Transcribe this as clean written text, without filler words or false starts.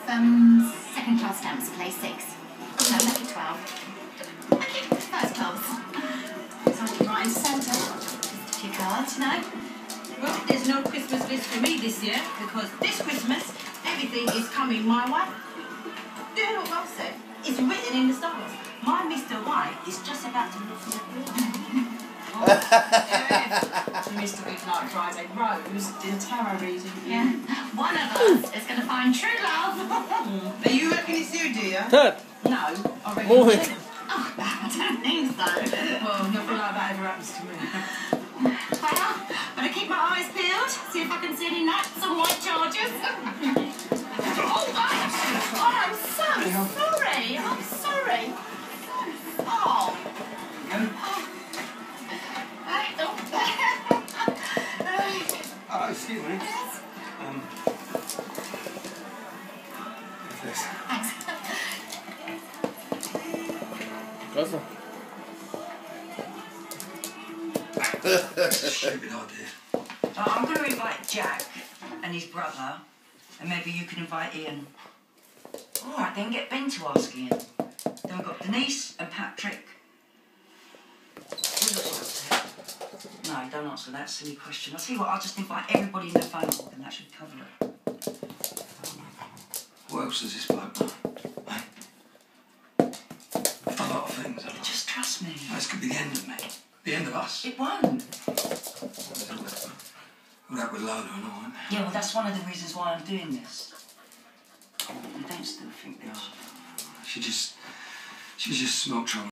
second class stamps, play 6. No, make it 12. Okay, first class. So I can write in centre. Just a few cards, you know? Well, there's no Christmas list for me this year because this Christmas, everything is coming my way. Do you know what Mum said? It's written in the stars. My Mr. White is just about to look for the Mr. Big Night Friday Rose did a tarot reading. Yeah. One of us is going to find true love. Are you reckon it's you, dear? Third. No, I reckon Morning. it's you. Oh, I don't think so. Well, nothing like that ever happens to me. Well, better keep my eyes peeled, see if I can see any nuts on white charges. I'm so sorry. I'm sorry. Oh. Excuse me. Yes. This. Thanks. Costa. Stupid idea. I'm going to invite Jack and his brother, and maybe you can invite Ian. All right, then get Ben to ask Ian. Then we've got Denise and Patrick. No, don't answer that silly question. I'll tell you what, I'll just invite everybody in the phone book and that should cover it. What else does this bloke know? Eh? A lot of things, I know. Just trust me. This could be the end of me. The end of us. It won't. All that with Lola and all, isn't it? Yeah, well, that's one of the reasons why I'm doing this. You don't still think this. She just smelt trouble.